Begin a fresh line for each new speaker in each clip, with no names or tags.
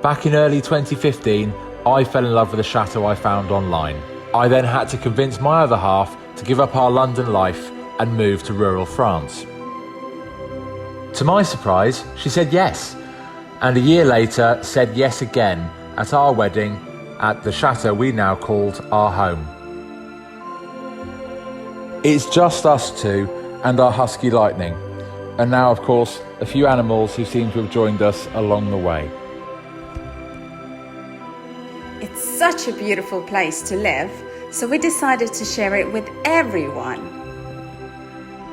Back in early 2015, I fell in love with the chateau I found online. I then had to convince my other half to give up our London life and move to rural France. To my surprise, she said yes, and a year later said yes again at our wedding at the chateau we now called our home. It's just us two and our husky Lightning, and now of course a few animals who seem to have joined us along the way.
It's such a beautiful place to live, so we decided to share it with everyone.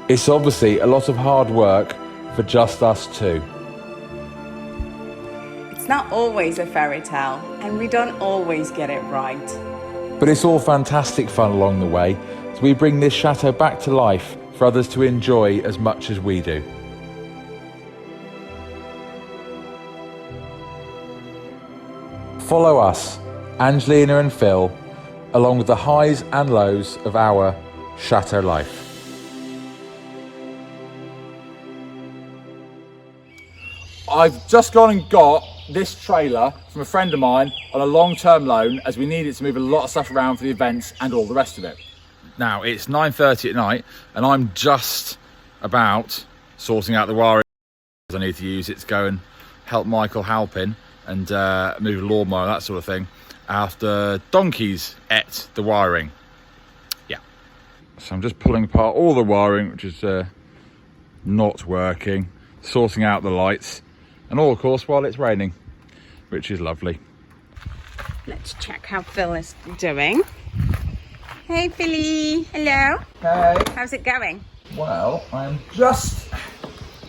It's obviously a lot of hard work for just us two.
It's not always a fairy tale, and we don't always get it right.
But it's all fantastic fun along the way, so we bring this chateau back to life for others to enjoy as much as we do. Follow us, Angelina and Phil, along with the highs and lows of our chateau life. I've just gone and got this trailer from a friend of mine on a long-term loan, as we need it to move a lot of stuff around for the events and all the rest of it. Now it's 9:30 at night and I'm just about sorting out the wiring I need to use it to go and help Michael Halpin and move a lawnmower, that sort of thing, after donkeys ate the wiring. Yeah. So I'm just pulling apart all the wiring, which is not working, sorting out the lights, and all of course while it's raining, which is lovely.
Let's check how Phil is doing. Hey Philly, hello.
Hey.
How's it going?
Well, I'm just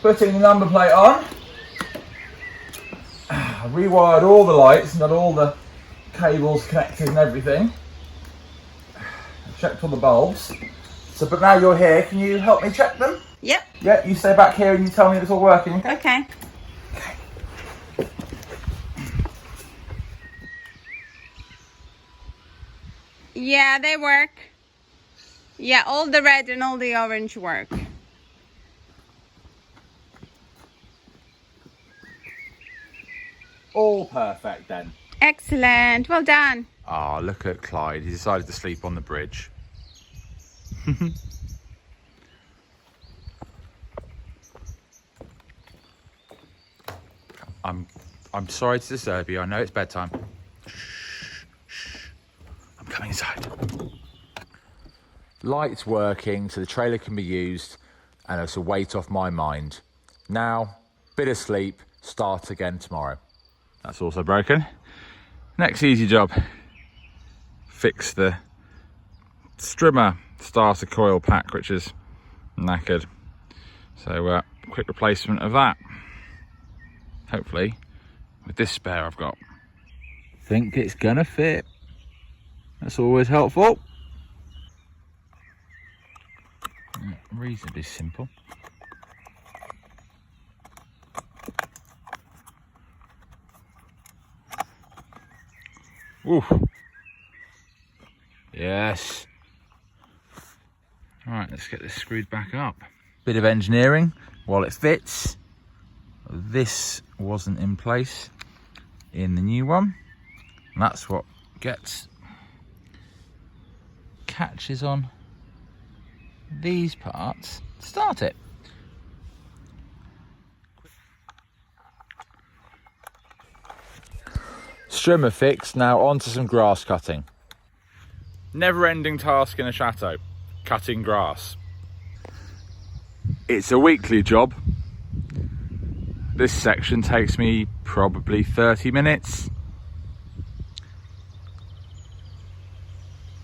putting the number plate on. I rewired all the lights and got all the cables connected and everything. I checked all the bulbs. So, but now you're here, can you help me check them?
Yep.
Yeah, you stay back here and you tell me it's all working, okay?
Okay. Yeah, they work. Yeah, all the red and all the orange work.
All perfect then.
Excellent, well done.
Ah, look at Clyde, he decided to sleep on the bridge. I'm sorry to disturb you, I know it's bedtime. Shh, shh. I'm coming inside. Lights working so the trailer can be used and it's a weight off my mind. Now, bit of sleep, start again tomorrow. That's also broken. Next easy job, fix the strimmer starter coil pack, which is knackered. So quick replacement of that. Hopefully with this spare I've got. Think it's gonna fit. That's always helpful. Reasonably simple. Ooh. Yes. All right, let's get this screwed back up. Bit of engineering while it fits. This wasn't in place in the new one. And that's what catches on these parts to start it. Strimmer fixed, now on to some grass cutting. Never-ending task in a chateau, cutting grass. It's a weekly job. This section takes me probably 30 minutes.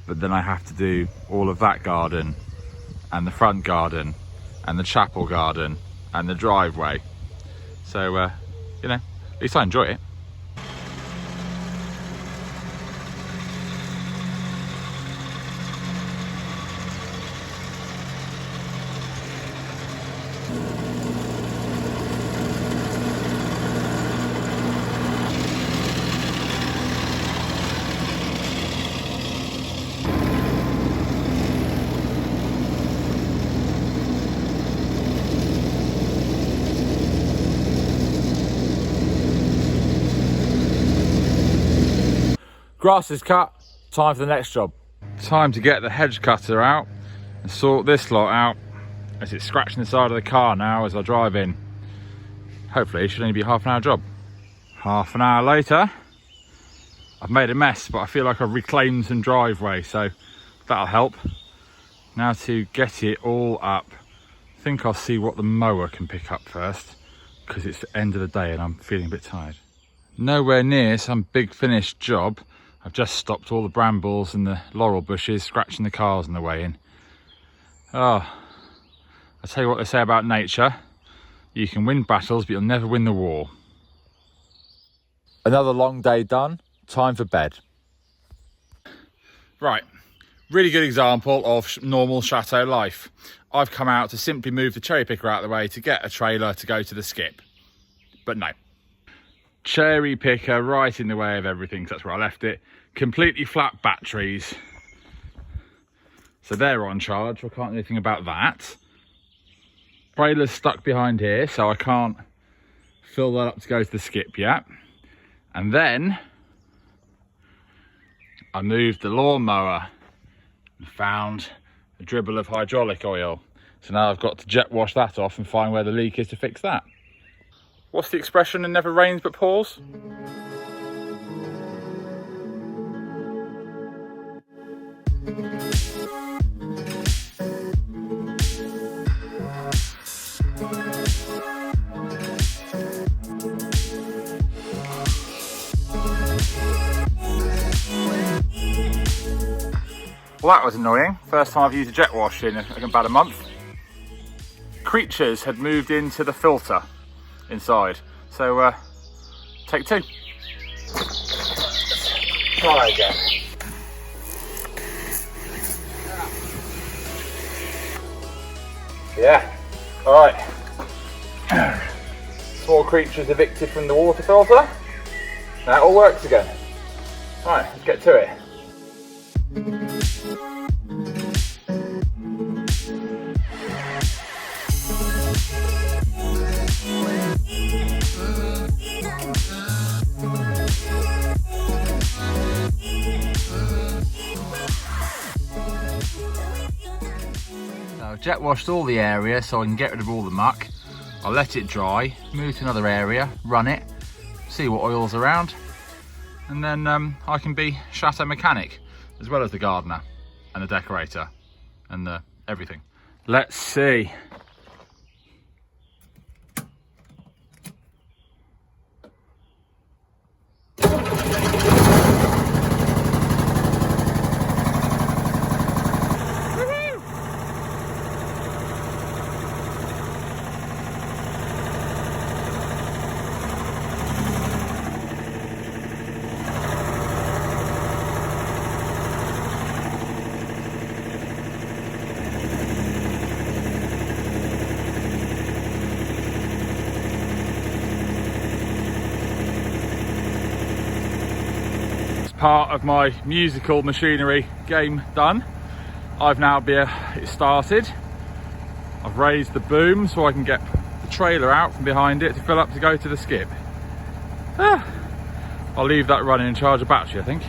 But then I have to do all of that garden, and the front garden, and the chapel garden, and the driveway. So, you know, at least I enjoy it. Grass is cut, time for the next job. Time to get the hedge cutter out and sort this lot out, as it's scratching the side of the car now as I drive in. Hopefully it should only be half an hour job. Half an hour later, I've made a mess, but I feel like I've reclaimed some driveway, so that'll help. Now to get it all up, I think I'll see what the mower can pick up first, because it's the end of the day and I'm feeling a bit tired. Nowhere near some big finished job. I've just stopped all the brambles and the laurel bushes scratching the cars on the way in. Oh, I tell you what they say about nature. You can win battles, but you'll never win the war. Another long day done. Time for bed. Right, really good example of normal chateau life. I've come out to simply move the cherry picker out of the way to get a trailer to go to the skip. But no. Cherry picker right in the way of everything, because that's where I left it. Completely flat batteries. So they're on charge, I can't do anything about that. Trailer's stuck behind here, so I can't fill that up to go to the skip yet. And then I moved the lawnmower and found a dribble of hydraulic oil. So now I've got to jet wash that off and find where the leak is to fix that. What's the expression, it never rains but pours? Well, that was annoying. First time I've used a jet wash in about a month. Creatures had moved into the filter inside. So, take two. Try again. Yeah, all right. Small creatures evicted from the water filter. Now it all works again. All right, let's get to it. I've jet washed all the area so I can get rid of all the muck. I'll let it dry, move to another area, run it, see what oil's around, and then I can be chateau mechanic as well as the gardener and the decorator and the everything. Let's see. Part of my musical machinery game done. I've now it started. I've raised the boom so I can get the trailer out from behind it to fill up to go to the skip. I'll leave that running and charge a battery, I think.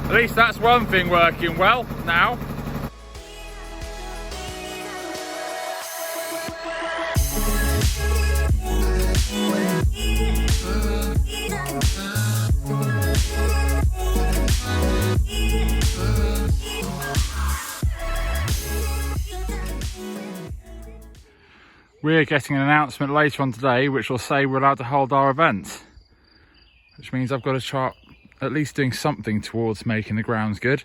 At least that's one thing working well now. We're getting an announcement later on today which will say we're allowed to hold our events, which means I've got to start at least doing something towards making the grounds good.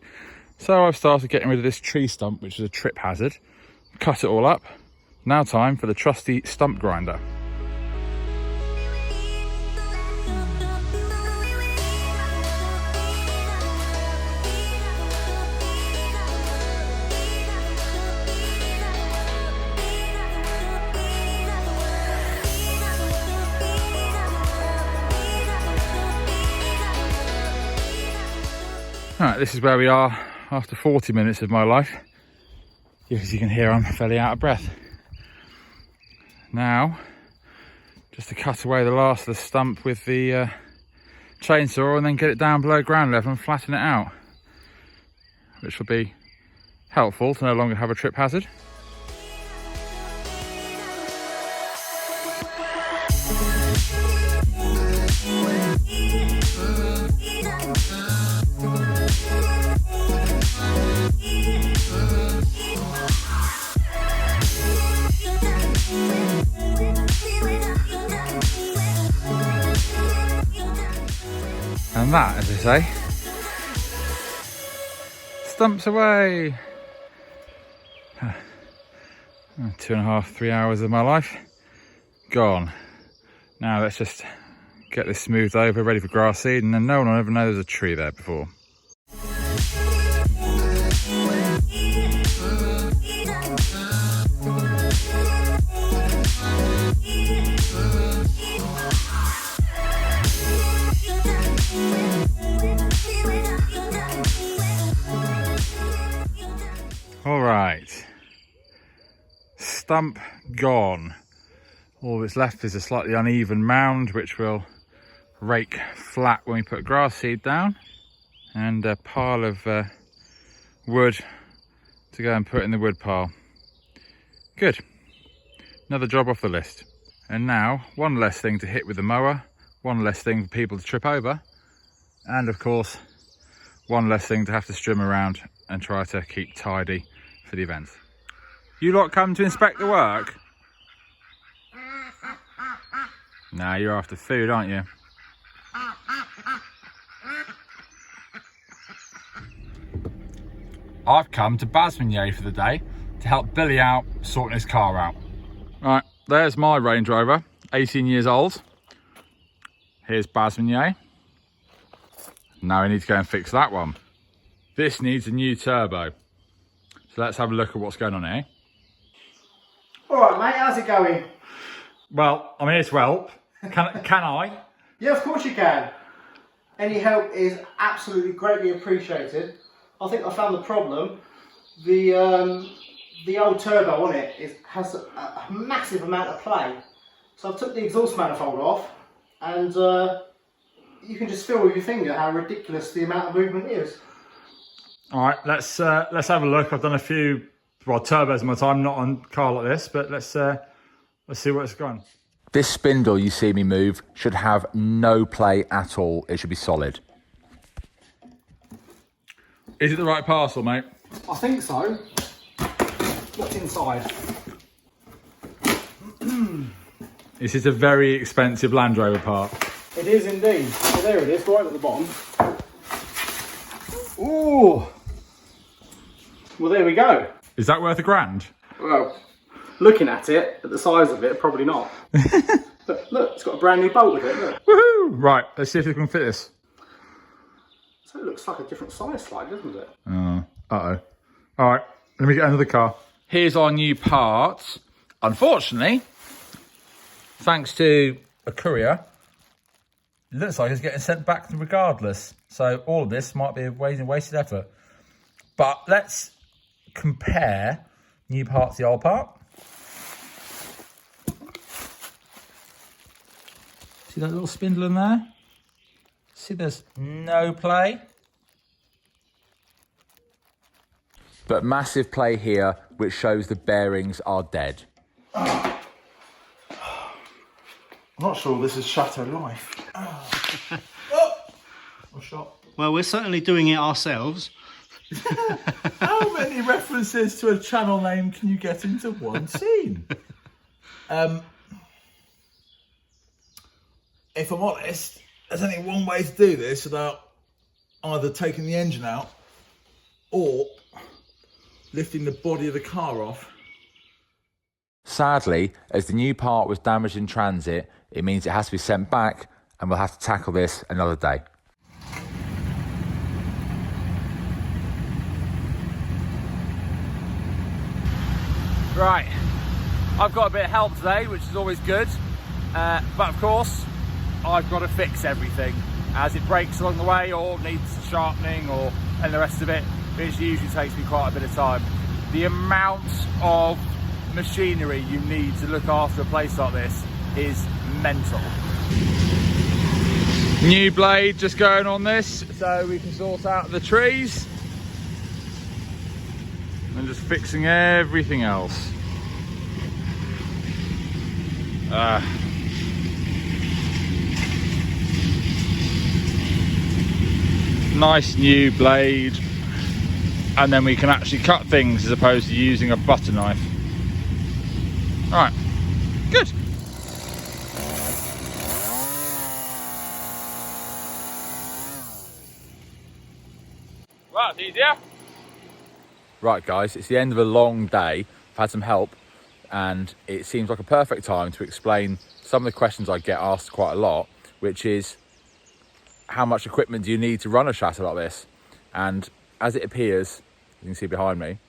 So I've started getting rid of this tree stump, which is a trip hazard, cut it all up. Now time for the trusty stump grinder. Right, this is where we are after 40 minutes of my life. As you can hear, I'm fairly out of breath. Now, just to cut away the last of the stump with the chainsaw and then get it down below ground level and flatten it out, which will be helpful to no longer have a trip hazard. And that, as they say, stumps away. 2.5, 3 hours of my life gone. Now let's just get this smoothed over, ready for grass seed, and then no one will ever know there's a tree there before. All right, stump gone. All that's left is a slightly uneven mound, which we'll rake flat when we put grass seed down, and a pile of wood to go and put in the wood pile. Good, another job off the list. And now, one less thing to hit with the mower, one less thing for people to trip over, and of course, one less thing to have to strim around and try to keep tidy for the event. You lot come to inspect the work? Nah, you're after food, aren't you? I've come to Basminier for the day to help Billy out sorting his car out. Right, there's my Range Rover, 18 years old. Here's Basminier. Now we need to go and fix that one. This needs a new turbo. So let's have a look at what's going on here.
All right, mate, how's it going?
Well, I'm here to help. Can I?
Yeah, of course you can. Any help is absolutely greatly appreciated. I think I found the problem. The old turbo on it has a massive amount of play. So I've took the exhaust manifold off, and you can just feel with your finger how ridiculous the amount of movement is.
All right, let's have a look. I've done a few turbos in my time, not on a car like this, but let's see where it's gone. This spindle you see me move should have no play at all. It should be solid. Is it the right parcel, mate?
I think so. What's inside?
This is a very expensive Land Rover part.
It is indeed. So there it is, right at the bottom. Ooh. Well, there we go.
Is that worth $1,000?
Well, looking at it, at the size of it, probably not. But look, it's got a brand new bolt with it, look.
Woohoo! Right, let's see if we can fit this.
So it looks like a different size slide, doesn't it?
Oh, uh-oh. All right, let me get another car. Here's our new part. Unfortunately, thanks to a courier, it looks like it's getting sent back regardless. So all of this might be a wasted effort. But let's compare new part to the old part. See that little spindle in there? See there's no play? But massive play here, which shows the bearings are dead.
I'm not sure this is Chateau life.
Well, we're certainly doing it ourselves.
How many references to a channel name can you get into one scene? If I'm honest, there's only one way to do this without either taking the engine out or lifting the body of the car off.
Sadly, as the new part was damaged in transit, it means it has to be sent back and we'll have to tackle this another day. Right, I've got a bit of help today, which is always good, but of course, I've got to fix everything. as it breaks along the way or needs sharpening or and the rest of it, which usually takes me quite a bit of time. The amount of machinery you need to look after a place like this is mental. New blade just going on this so we can sort out the trees and just fixing everything else. Nice new blade, and then we can actually cut things as opposed to using a butter knife. All right, good. Well, that's easier. Right guys, it's the end of a long day. I've had some help and it seems like a perfect time to explain some of the questions I get asked quite a lot, which is how much equipment do you need to run a chateau like this? And as it appears, you can see behind me,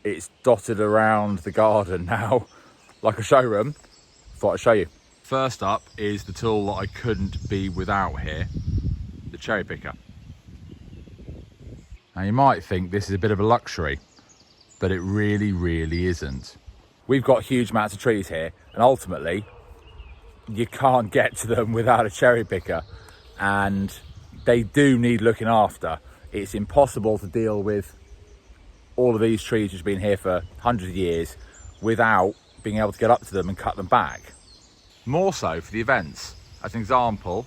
it's dotted around the garden now like a showroom. Thought I'd show you. First up is the tool that I couldn't be without here, the cherry picker. Now you might think this is a bit of a luxury, but it really, really isn't. We've got huge amounts of trees here, and ultimately you can't get to them without a cherry picker, and they do need looking after. It's impossible to deal with all of these trees which have been here for hundreds of years without being able to get up to them and cut them back. More so for the events. As an example,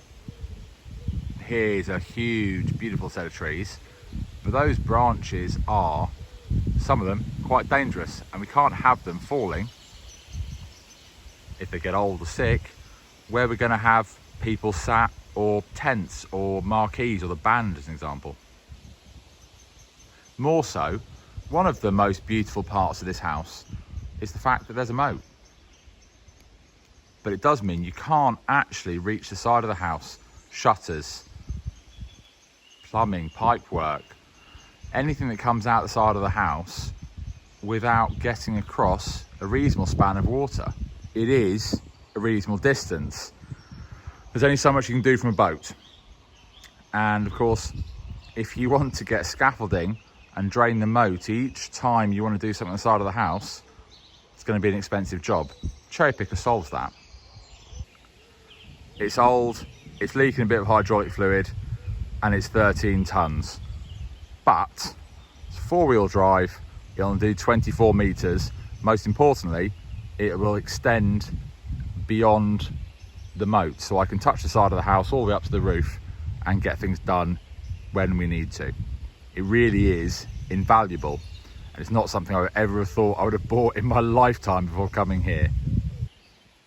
here's a huge, beautiful set of trees. But those branches are, some of them, quite dangerous, and we can't have them falling if they get old or sick, where we're going to have people sat, or tents or marquees or the band as an example. More so, one of the most beautiful parts of this house is the fact that there's a moat. But it does mean you can't actually reach the side of the house, shutters, plumbing, pipework, anything that comes out the side of the house without getting across a reasonable span of water. It is a reasonable distance. There's only so much you can do from a boat. And of course, if you want to get scaffolding and drain the moat each time you want to do something on the side of the house, it's going to be an expensive job. Cherry picker solves that. It's old, it's leaking a bit of hydraulic fluid, and it's 13 tons. But it's four-wheel drive, it'll do 24 meters. Most importantly, it will extend beyond the moat, so I can touch the side of the house all the way up to the roof and get things done when we need to. It really is invaluable, and it's not something I ever thought I would have bought in my lifetime before coming here.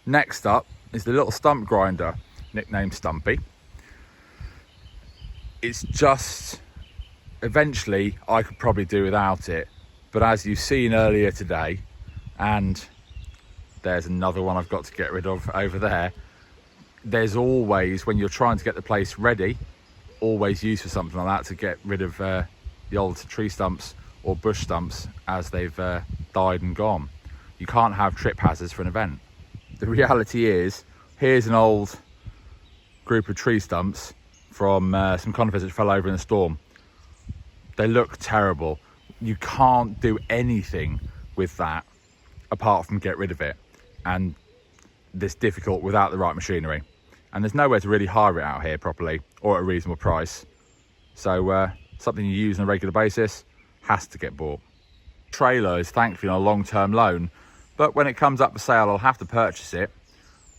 Next up is the little stump grinder, nicknamed Stumpy. It's just, eventually I could probably do without it, but as you've seen earlier today, and there's another one I've got to get rid of over there, there's always, when you're trying to get the place ready, always use for something like that to get rid of the old tree stumps or bush stumps as they've died and gone. You can't have trip hazards for an event. The reality is, here's an old group of tree stumps from some conifers that fell over in a storm. They look terrible. You can't do anything with that apart from get rid of it, and it's difficult without the right machinery, and there's nowhere to really hire it out here properly or at a reasonable price. So something you use on a regular basis has to get bought. Trailer is thankfully on a long-term loan, but when it comes up for sale I'll have to purchase it.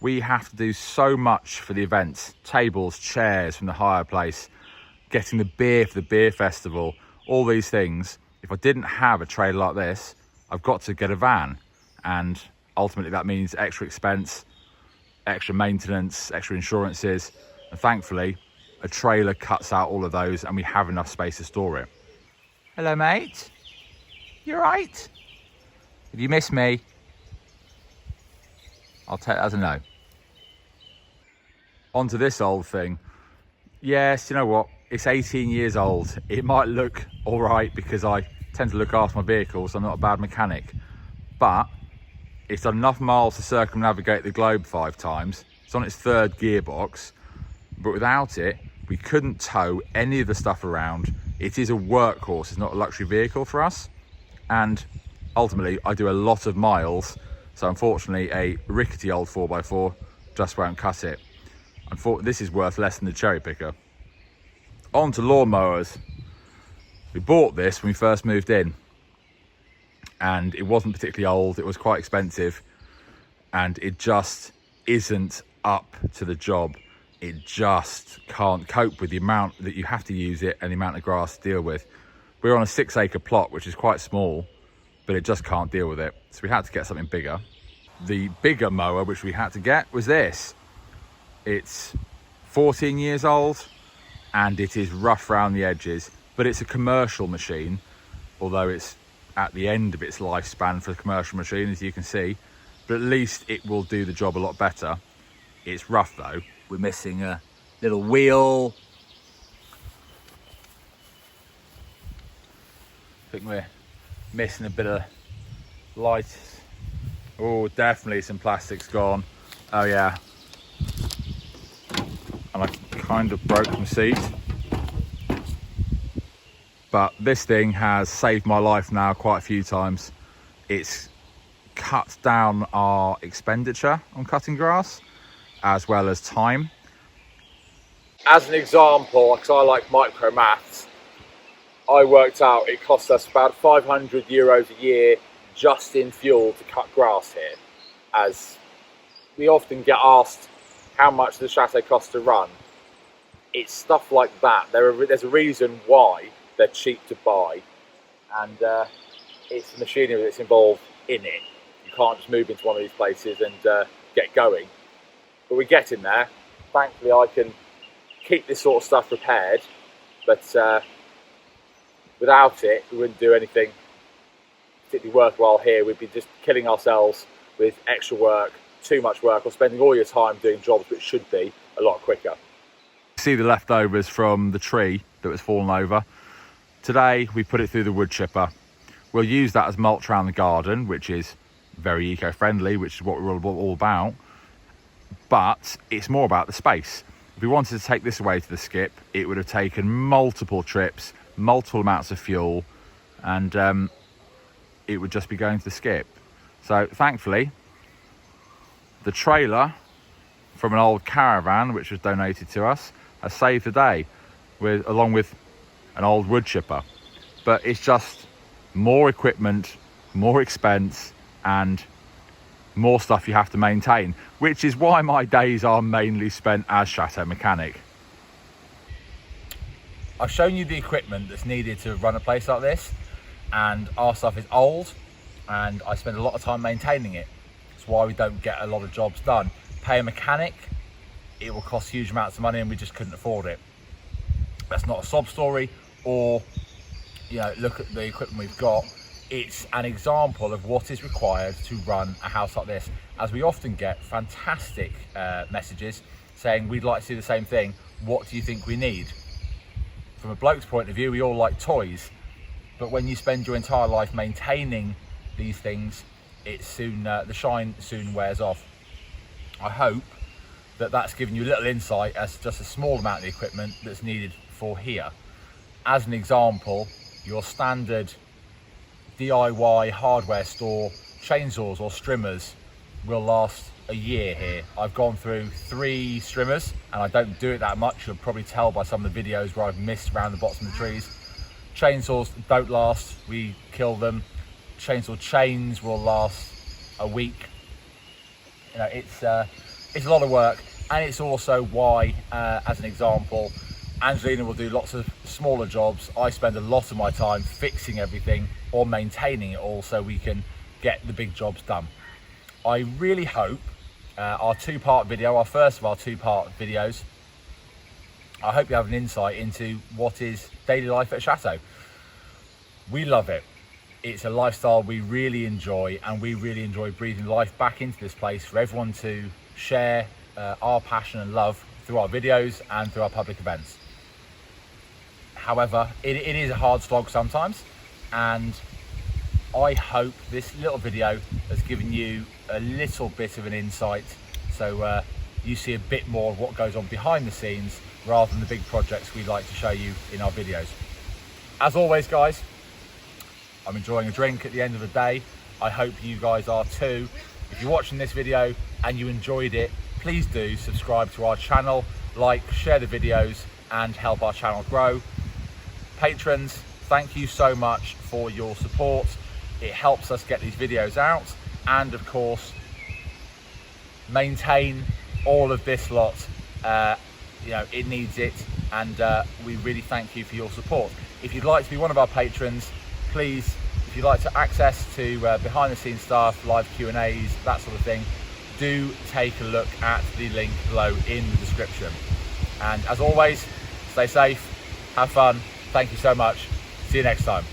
We have to do so much for the events, tables, chairs from the hire place, getting the beer for the beer festival, all these things. If I didn't have a trailer like this, I've got to get a van, and ultimately that means extra expense, extra maintenance, extra insurances, and thankfully a trailer cuts out all of those and we have enough space to store it. Hello mate, you alright? If you miss me, I'll take that as a no. Onto this old thing. Yes, you know what, it's 18 years old. It might look alright because I tend to look after my vehicles, I'm not a bad mechanic, but it's done enough miles to circumnavigate the globe 5 times. It's on its 3rd gearbox, but without it, We couldn't tow any of the stuff around. It is a workhorse, it's not a luxury vehicle for us. And ultimately, I do a lot of miles. So unfortunately, a rickety old 4x4 just won't cut it. This is worth less than the cherry picker. On to lawnmowers. We bought this when we first moved in. And it wasn't particularly old, it was quite expensive. And it just isn't up to the job. It just can't cope with the amount that you have to use it and the amount of grass to deal with. We're on a 6-acre plot, which is quite small, but it just can't deal with it. So we had to get something bigger. The bigger mower, which we had to get, was this. It's 14 years old and it is rough around the edges, but it's a commercial machine, although it's at the end of its lifespan for a commercial machine, as you can see, but at least it will do the job a lot better. It's rough though. We're missing a little wheel. I think we're missing a bit of light. Oh, definitely some plastic's gone. Oh yeah. And I kind of broke my seat. But this thing has saved my life now quite a few times. It's cut down our expenditure on cutting grass, as well as time. As an example, because I like micro maths, I worked out it costs us about 500 euros a year just in fuel to cut grass here. As we often get asked how much the Chateau costs to run. It's stuff like that. There's a reason why they're cheap to buy, and it's the machinery that's involved in it. You can't just move into one of these places and get going. But we get in there. Thankfully, I can keep this sort of stuff repaired, but without it, we wouldn't do anything particularly worthwhile here. We'd be just killing ourselves with extra work, too much work, or spending all your time doing jobs which should be a lot quicker. See the leftovers from the tree that was fallen over. Today, we put it through the wood chipper. We'll use that as mulch around the garden, which is very eco-friendly, which is what we're all about. But it's more about the space. If we wanted to take this away to the skip, it would have taken multiple trips, multiple amounts of fuel, and it would just be going to the skip. So thankfully, the trailer from an old caravan, which was donated to us, has saved the day, along with an old wood chipper. But it's just more equipment, more expense, and more stuff you have to maintain, which is why my days are mainly spent as Chateau mechanic. I've shown you the equipment that's needed to run a place like this, and our stuff is old and I spend a lot of time maintaining it. That's why we don't get a lot of jobs done. Pay a mechanic, it will cost huge amounts of money and we just couldn't afford it. That's not a sob story, or look at the equipment we've got. It's an example of what is required to run a house like this, as we often get fantastic messages saying we'd like to do the same thing. What do you think we need? From a bloke's point of view, we all like toys, but when you spend your entire life maintaining these things, the shine soon wears off. I hope that that's given you a little insight as to just a small amount of the equipment that's needed for here. As an example, your standard DIY hardware store chainsaws or strimmers will last a year here. I've gone through 3 strimmers and I don't do it that much. You'll probably tell by some of the videos where I've missed around the bottom of the trees. Chainsaws don't last, we kill them. Chainsaw chains will last a week. It's a lot of work, and it's also why, as an example, Angelina will do lots of smaller jobs. I spend a lot of my time fixing everything or maintaining it all so we can get the big jobs done. I really hope our 2-part video, our first of our 2-part videos, I hope you have an insight into what is daily life at Chateau. We love it. It's a lifestyle we really enjoy, and we really enjoy breathing life back into this place for everyone to share our passion and love through our videos and through our public events. However, it is a hard slog sometimes, and I hope this little video has given you a little bit of an insight, so you see a bit more of what goes on behind the scenes rather than the big projects we like to show you in our videos. As always guys, I'm enjoying a drink at the end of the day. I hope you guys are too. If you're watching this video and you enjoyed it, please do subscribe to our channel, like, share the videos and help our channel grow. Patrons, thank you so much for your support. It helps us get these videos out and of course maintain all of this lot. You know, it needs it, and we really thank you for your support. If you'd like to be one of our patrons, please, if you'd like to access to behind the scenes stuff, live Q&As, that sort of thing, do take a look at the link below in the description. And as always, stay safe, have fun, thank you so much, see you next time.